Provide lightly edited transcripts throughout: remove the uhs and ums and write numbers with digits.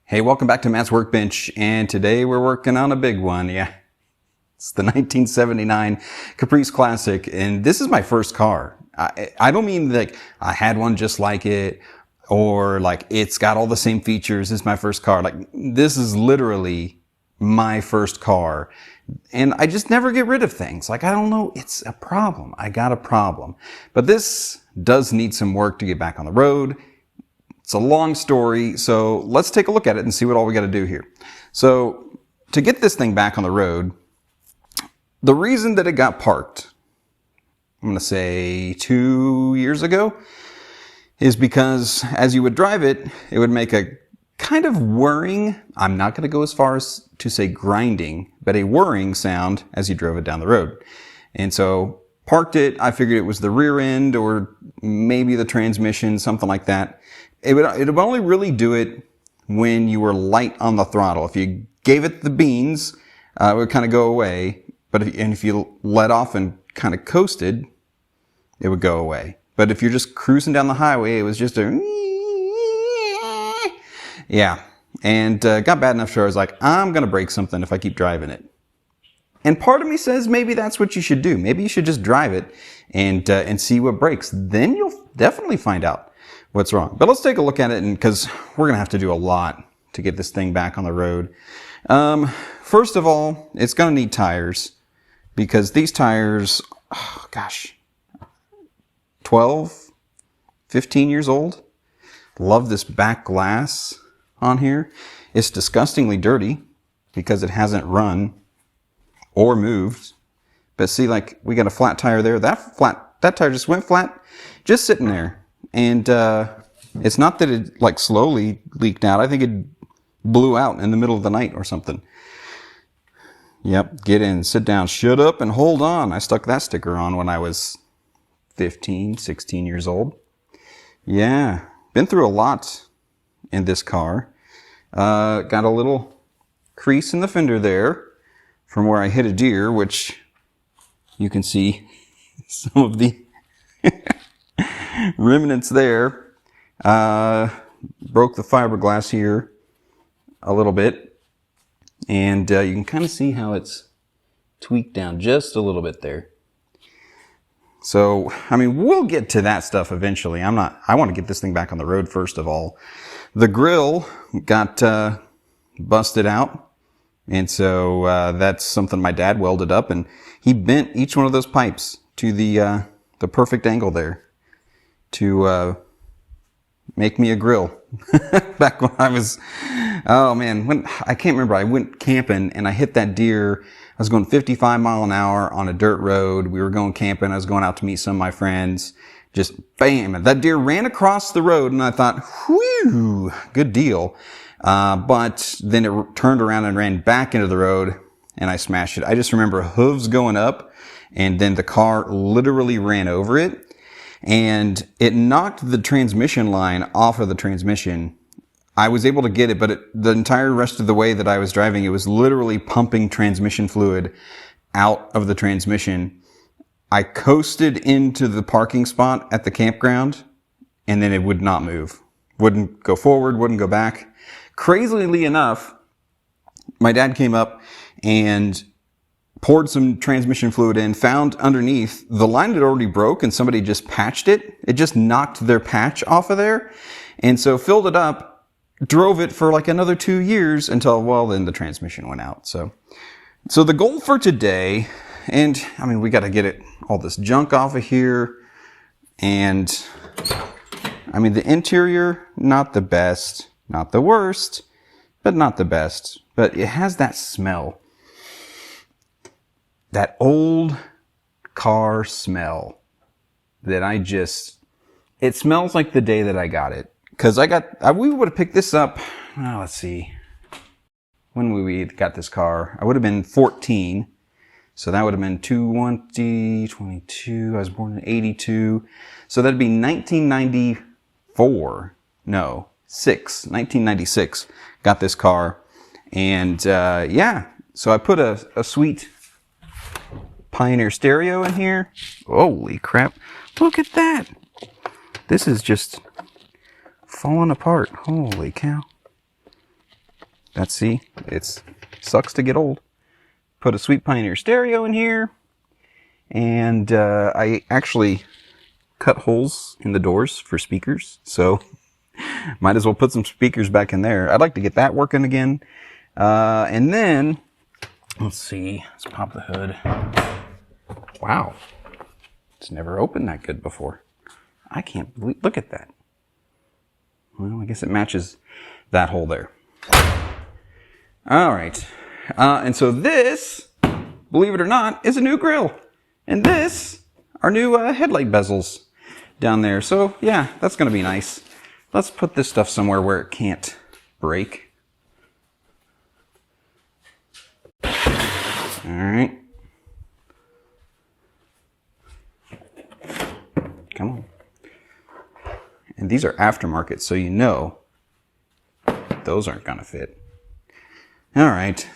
Hey, welcome back to Matt's Workbench, and today we're working on a big one. Yeah, it's the 1979 Caprice Classic, and this is my first car. I don't mean like I had one just like it, or like it's got all the same features. This is my first car. Like, this is literally my first car, and I just never get rid of things. Like, I don't know, it's a problem. I got a problem. But this does need some work to get back on the road. It's a long story, so let's take a look at it and see what all we got to do here. So to get this thing back on the road, the reason that it got parked, I'm going to say 2 years ago, is because as you would drive it, it would make a kind of whirring, I'm not going to go as far as to say grinding, but a whirring sound as you drove it down the road. And so parked it, I figured it was the rear end or maybe the transmission, something like that. It would only really do it when you were light on the throttle. If you gave it the beans, it would kind of go away. But if you let off and kind of coasted, it would go away. But if you're just cruising down the highway, it was just a yeah. And got bad enough to where I was like, I'm going to break something if I keep driving it. And part of me says maybe that's what you should do. Maybe you should just drive it and see what breaks. Then you'll definitely find out what's wrong. But let's take a look at it, and because we're going to have to do a lot to get this thing back on the road. First of all, it's going to need tires, because these tires, oh gosh, 12, 15 years old. Love this back glass on here. It's disgustingly dirty because it hasn't run or moved. But see, like, we got a flat tire there. That tire just went flat, just sitting there. And it's not that it like slowly leaked out. I think it blew out in the middle of the night or something. Yep, get in, sit down, shut up, and hold on. I stuck that sticker on when I was 15, 16 years old. Yeah, been through a lot in this car. Got a little crease in the fender there from where I hit a deer, which you can see some of the remnants there. Broke the fiberglass here a little bit, and you can kind of see how it's tweaked down just a little bit there. So, I mean, we'll get to that stuff eventually. I want to get this thing back on the road first of all. The grill got busted out, and so that's something my dad welded up, and he bent each one of those pipes to the perfect angle there to make me a grill. Back when I was, oh man, I can't remember, I went camping and I hit that deer. I was going 55 mile an hour on a dirt road. We were going camping. I was going out to meet some of my friends. Just bam, and that deer ran across the road, and I thought, whew, good deal. But then it turned around and ran back into the road, and I smashed it. I just remember hooves going up, and then the car literally ran over it. And it knocked the transmission line off of the transmission. I was able to get it, but the entire rest of the way that I was driving, it was literally pumping transmission fluid out of the transmission. I coasted into the parking spot at the campground, and then it would not move. Wouldn't go forward, wouldn't go back. Crazily enough, my dad came up and poured some transmission fluid in, found underneath, the line had already broke and somebody just patched it. It just knocked their patch off of there. And so filled it up, drove it for like another 2 years until, well, then the transmission went out. So the goal for today, and I mean, we got to get all this junk off of here. And I mean, the interior, not the best, not the worst, but not the best. But it has that smell. That old car smell that it smells like the day that I got it. Cause we would have picked this up, let's see, when we got this car, I would have been 14. So that would have been 22, I was born in 82. So that'd be 1996, got this car. And, yeah, so I put a sweet Pioneer stereo in here. Holy crap. Look at that. This is just falling apart. Holy cow. See, it sucks to get old. Put a Sweet Pioneer stereo in here, and I actually cut holes in the doors for speakers, so might as well put some speakers back in there. I'd like to get that working again. And then, let's see, let's pop the hood. Wow, it's never opened that good before. I can't believe, look at that. Well, I guess it matches that hole there. All right, and so this, believe it or not, is a new grill. And this are new headlight bezels down there. So yeah, that's gonna be nice. Let's put this stuff somewhere where it can't break. All right. Come on. And these are aftermarket, so you know those aren't gonna fit. All right,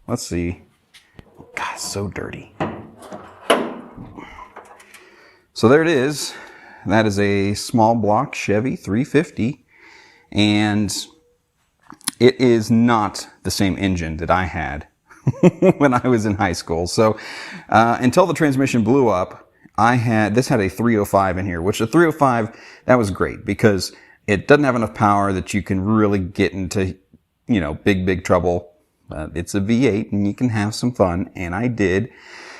let's see. Oh, God, it's so dirty. So there it is. That is a small block Chevy 350, and it is not the same engine that I had when I was in high school. So until the transmission blew up, this had a 305 in here, which a 305, that was great because it doesn't have enough power that you can really get into, big trouble. It's a V8 and you can have some fun, and I did.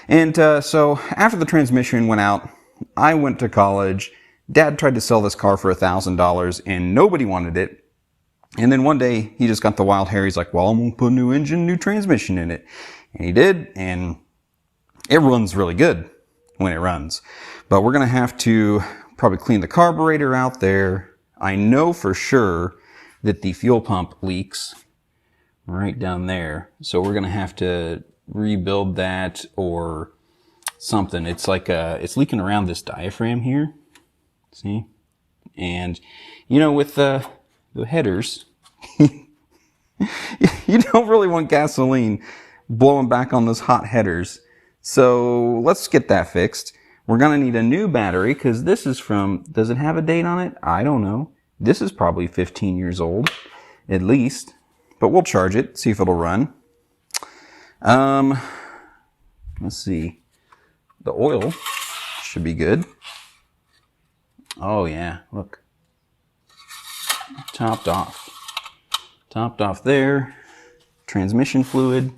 And so after the transmission went out, I went to college. Dad tried to sell this car for $1,000 and nobody wanted it. And then one day he just got the wild hair. He's like, well, I'm going to put a new engine, new transmission in it. And he did, and it runs really good when it runs. But we're going to have to probably clean the carburetor out there. I know for sure that the fuel pump leaks right down there. So we're going to have to rebuild that or something. It's like it's leaking around this diaphragm here. See? And with the headers, you don't really want gasoline blowing back on those hot headers. So let's get that fixed. We're going to need a new battery because this is does it have a date on it? I don't know. This is probably 15 years old at least, but we'll charge it, see if it'll run. Let's see. The oil should be good. Oh yeah, look. Topped off. Topped off there. Transmission fluid.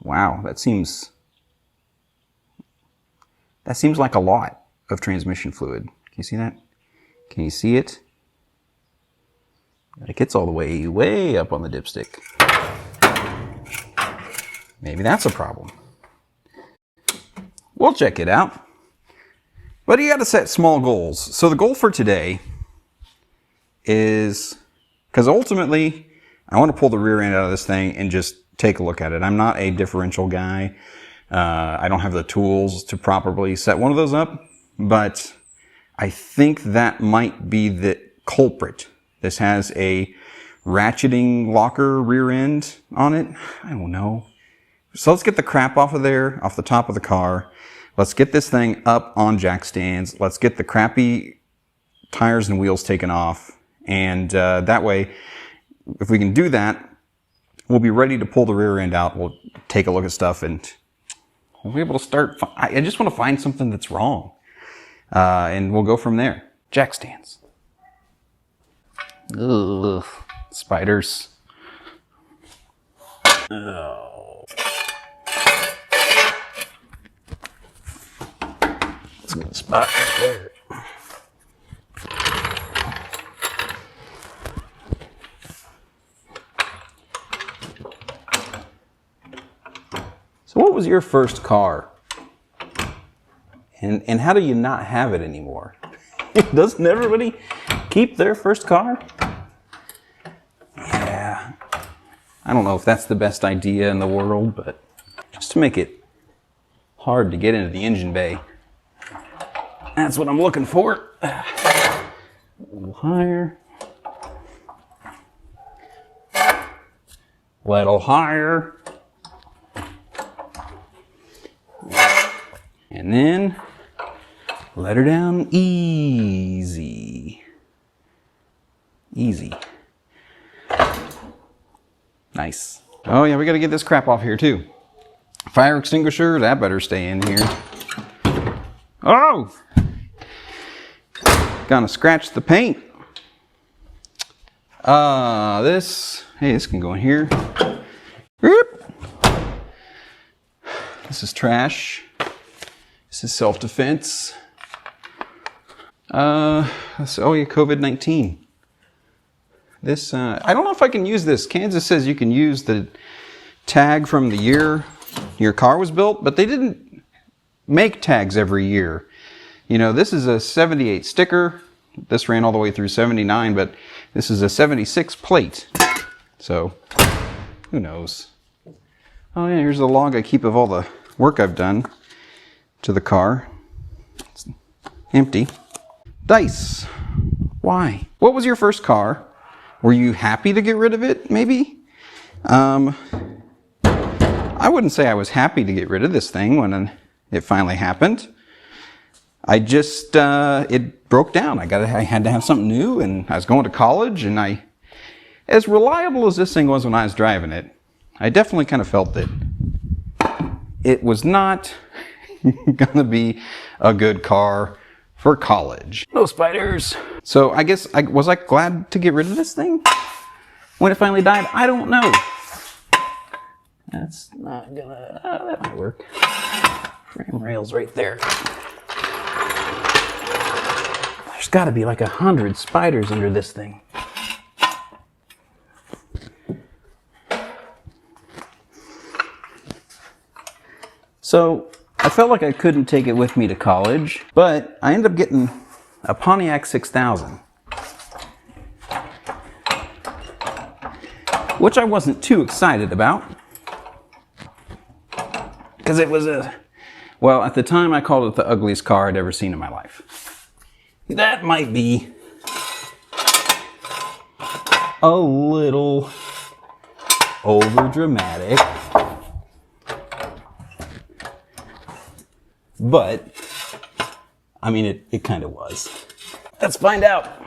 Wow, that seems like a lot of transmission fluid. Can you see that? Can you see it? Like it's all the way up on the dipstick. Maybe that's a problem. We'll check it out. But you got to set small goals. So the goal for today is, because ultimately I want to pull the rear end out of this thing and just take a look at it. I'm not a differential guy. I don't have the tools to properly set one of those up, but I think that might be the culprit. This has a ratcheting locker rear end on it. I don't know. So let's get the crap off of there, off the top of the car. Let's get this thing up on jack stands. Let's get the crappy tires and wheels taken off. And that way, if we can do that, we'll be ready to pull the rear end out. We'll take a look at stuff and we'll be able to start. I just want to find something that's wrong. And we'll go from there. Jack stands. Ugh. Spiders. Oh. That's a good spot right there. So what was your first car? And how do you not have it anymore? Doesn't everybody keep their first car? Yeah. I don't know if that's the best idea in the world, but just to make it hard to get into the engine bay. That's what I'm looking for. A little higher. Little higher. And then let her down easy. Easy. Nice. Oh yeah, we gotta get this crap off here too. Fire extinguisher, that better stay in here. Oh! Gonna scratch the paint. This can go in here. Whoop. This is trash. This is self-defense. Oh yeah, COVID-19. This, I don't know if I can use this. Kansas says you can use the tag from the year your car was built, but they didn't make tags every year. You know, this is a 78 sticker. This ran all the way through 79, but this is a 76 plate. So, who knows? Oh yeah, here's the log I keep of all the work I've done to the car. It's empty. Dice. Why? What was your first car? Were you happy to get rid of it, maybe? I wouldn't say I was happy to get rid of this thing when it finally happened. I just, it broke down. I had to have something new, and I was going to college, and as reliable as this thing was when I was driving it, I definitely kind of felt that it was not gonna be a good car for college. No spiders. So I guess, was I glad to get rid of this thing when it finally died? I don't know. That's not gonna, that might work. Frame rails right there. There's gotta be like 100 spiders under this thing. So I felt like I couldn't take it with me to college, but I ended up getting a Pontiac 6000, which I wasn't too excited about, because it was well, at the time I called it the ugliest car I'd ever seen in my life. That might be a little over dramatic, but I mean, it kind of was. Let's find out.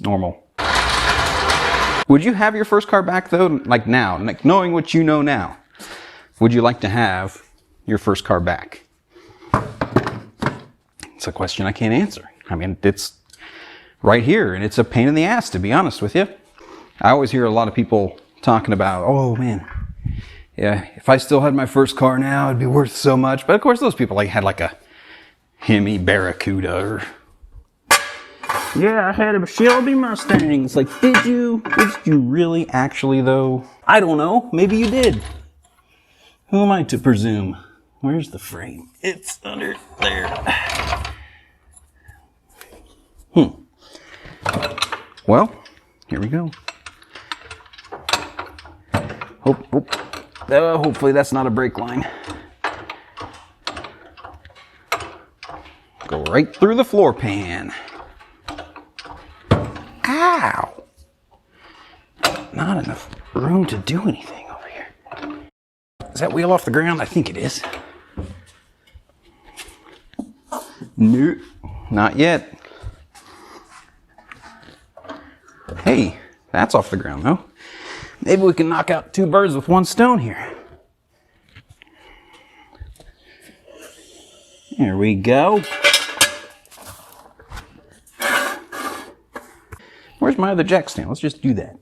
Normal. Would you have your first car back though, like now, like knowing what you know now? Would you like to have your first car back? It's a question I can't answer. I mean, it's right here, and it's a pain in the ass, to be honest with you. I always hear a lot of people talking about, oh man, yeah, if I still had my first car now, it'd be worth so much. But of course, those people had like a Hemi Barracuda or, yeah, I had a Shelby Mustang. It's like, did you really actually though? I don't know. Maybe you did. Who am I to presume? Where's the frame? It's under there. Well, here we go. Hopefully that's not a brake line. Go right through the floor pan. Ow! Not enough room to do anything over here. Is that wheel off the ground? I think it is. Nope, not yet. Hey, that's off the ground though. Maybe we can knock out 2 birds with 1 stone here. There we go. Where's my other jack stand? Let's just do that.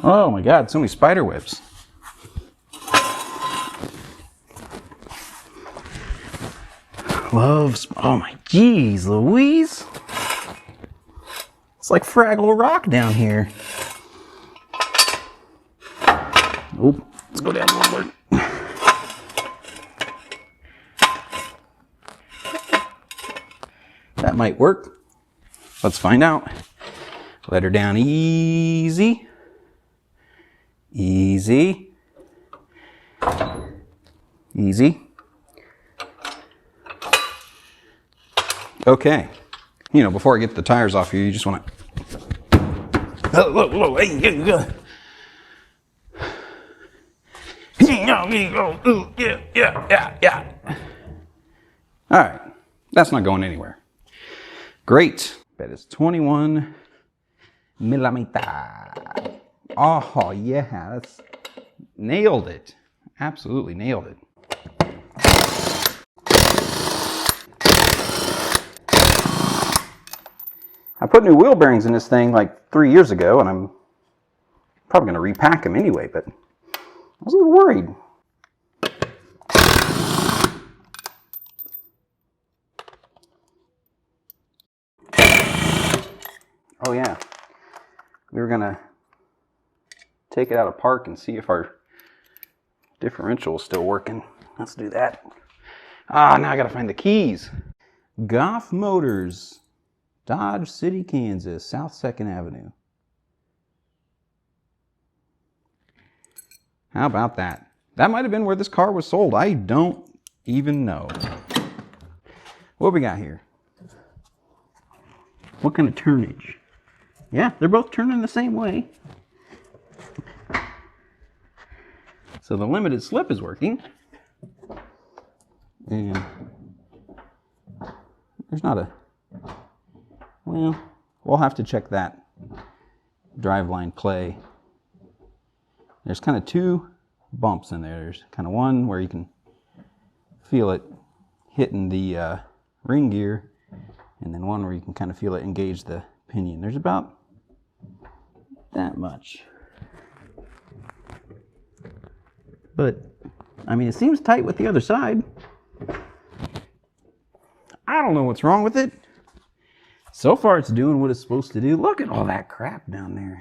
Oh my God, so many spider webs. Oh my geez, Louise. It's like Fraggle Rock down here. Oop, let's go down a little bit. That might work. Let's find out. Let her down easy. Easy. Easy. Okay. You know, before I get the tires off here, you just want to... Whoa, hey, Yeah. All right, that's not going anywhere. Great. That is 21 millimeter. Oh yeah, that's nailed it. Absolutely nailed it. I put new wheel bearings in this thing like 3 years ago, and I'm probably going to repack them anyway, but I was a little worried. Oh yeah, we were going to take it out of park and see if our differential is still working. Let's do that. Now I got to find the keys. Goff Motors, Dodge City, Kansas, South 2nd Avenue. How about that? That might have been where this car was sold. I don't even know. What we got here? What kind of turnage? Yeah, they're both turning the same way. So the limited slip is working. And there's not a... Well, we'll have to check that driveline play. There's kind of two bumps in there. There's kind of one where you can feel it hitting the ring gear, and then one where you can kind of feel it engage the pinion. There's about that much. But, I mean, it seems tight with the other side. I don't know what's wrong with it. So far, it's doing what it's supposed to do. Look at all that crap down there.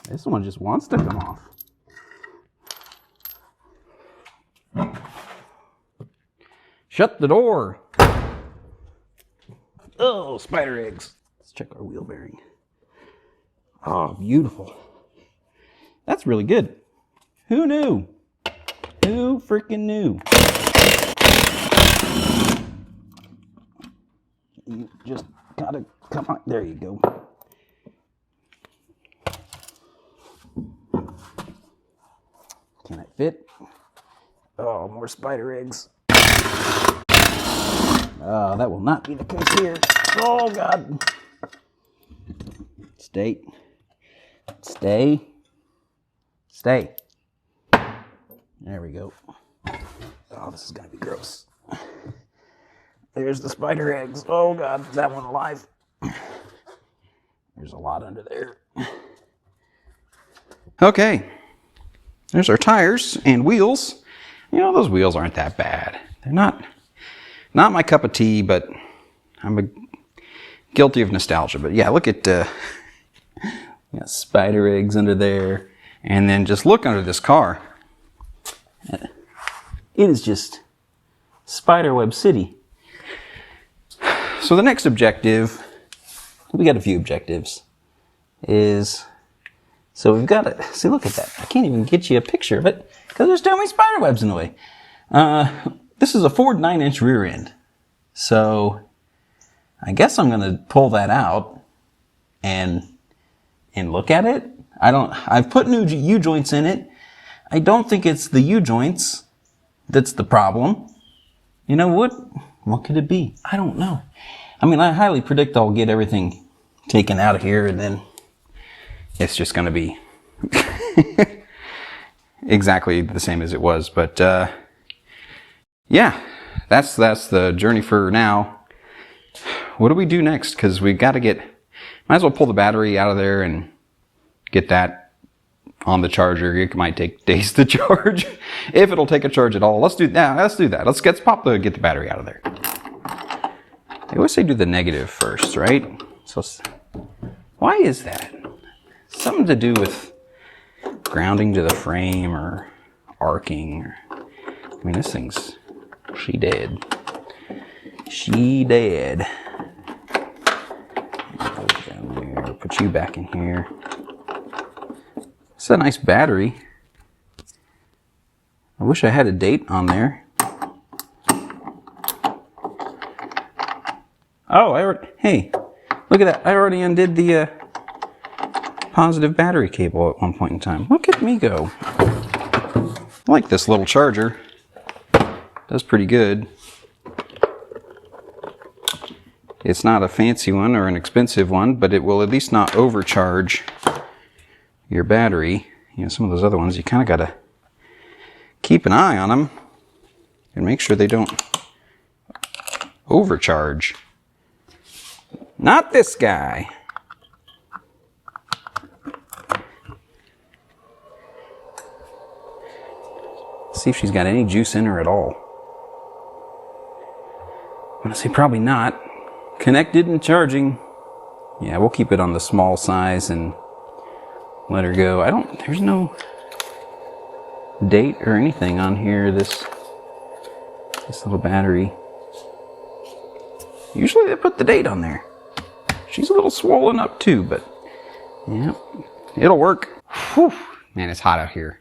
This one just wants to come off. Shut the door. Oh, spider eggs. Let's check our wheel bearing. Oh, beautiful. That's really good. Who knew? Who freaking knew? You just gotta come on. There you go. Can it fit? Oh, more spider eggs. Oh, that will not be the case here. Oh, God. Stay. Stay. Stay. There we go. Oh, this is going to be gross. There's the spider eggs. Oh, God, is that one alive? There's a lot under there. Okay. There's our tires and wheels. You know, those wheels aren't that bad. They're not my cup of tea, but I'm guilty of nostalgia. But yeah, look at spider eggs under there. And then just look under this car. It is just Spiderweb City. So the next objective, we got a few objectives, is, so we've got to, see, look at that. I can't even get you a picture of it because there's too many spider webs in the way. This is a Ford 9-inch rear end. So I guess I'm going to pull that out and look at it. I've put new U-joints in it. I don't think it's the U-joints that's the problem. You know what? What could it be? I don't know. I mean, I highly predict I'll get everything taken out of here and then it's just going to be exactly the same as it was. But yeah, that's the journey for now. What do we do next? Because we got to might as well pull the battery out of there and get that on the charger. It might take days to charge, if it'll take a charge at all. Let's do that. Let's get the battery out of there. They always say do the negative first, right? So why is that? Something to do with grounding to the frame or arcing. I mean, this thing's she dead. Down there. Put you back in here. It's a nice battery. I wish I had a date on there. Oh, hey, look Look at that. I already undid the positive battery cable at one point in time. Look at me go. I like this little charger. Does pretty good. It's not a fancy one or an expensive one, but it will at least not overcharge your battery. You know, some of those other ones, you kind of got to keep an eye on them and make sure they don't overcharge. Not this guy. See if she's got any juice in her at all. I'm going to say probably not. Connected and charging. Yeah, we'll keep it on the small size and let her go. There's no date or anything on here, this little battery. Usually they put the date on there. She's a little swollen up too, but yeah, it'll work. Whew. Man, it's hot out here.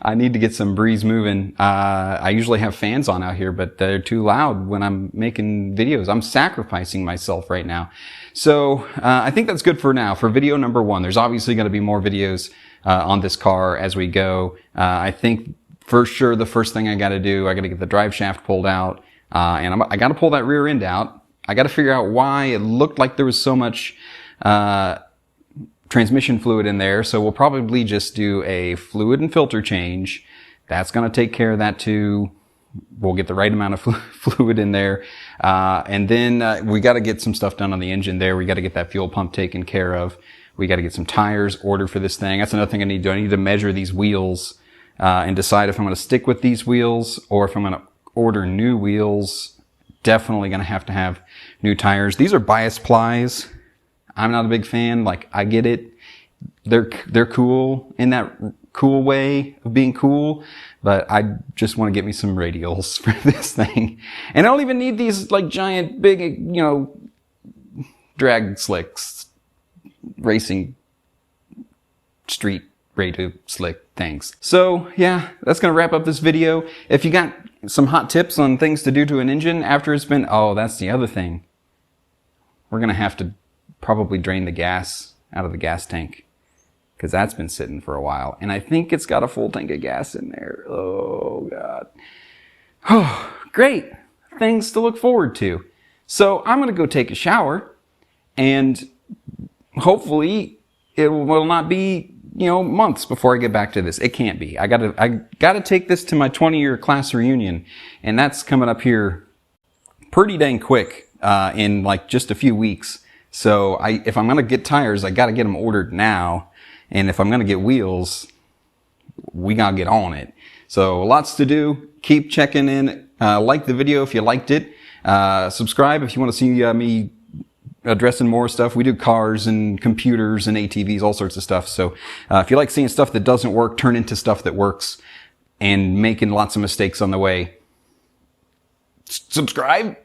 I need to get some breeze moving. I usually have fans on out here, but they're too loud when I'm making videos. I'm sacrificing myself right now. So I think that's good for now, for video number 1. There's obviously going to be more videos on this car as we go. I think for sure the first thing I got to do, I got to get the drive shaft pulled out, and I got to pull that rear end out. I got to figure out why it looked like there was so much transmission fluid in there, so we'll probably just do a fluid and filter change. That's going to take care of that too. We'll get the right amount of fluid in there, and then we got to get some stuff done on the engine there. We got to get that fuel pump taken care of. We got to get some tires ordered for this thing. That's another thing I need to do. I need to measure these wheels and decide if I'm going to stick with these wheels or if I'm going to order new wheels. Definitely going to have new tires. These are bias plies. I'm not a big fan. Like, I get it. They're cool in that cool way of being cool, but I just want to get me some radials for this thing. And I don't even need these like giant, big, you know, drag slicks, racing street radio slick things. So yeah, that's going to wrap up this video. If you got some hot tips on things to do to an engine after it's been, oh, that's the other thing. We're going to have to probably drain the gas out of the gas tank because that's been sitting for a while. And I think it's got a full tank of gas in there. Oh, God. Oh, great. Things to look forward to. So I'm going to go take a shower, and hopefully it will not be, you know, months before I get back to this. It can't be. I gotta take this to my 20-year class reunion, and that's coming up here pretty dang quick, in like just a few weeks. So if I'm going to get tires, I got to get them ordered now. And if I'm going to get wheels, we got to get on it. So lots to do. Keep checking in. Like the video if you liked it. Subscribe if you want to see me addressing more stuff. We do cars and computers and ATVs, all sorts of stuff. So if you like seeing stuff that doesn't work, turn into stuff that works, and making lots of mistakes on the way, subscribe.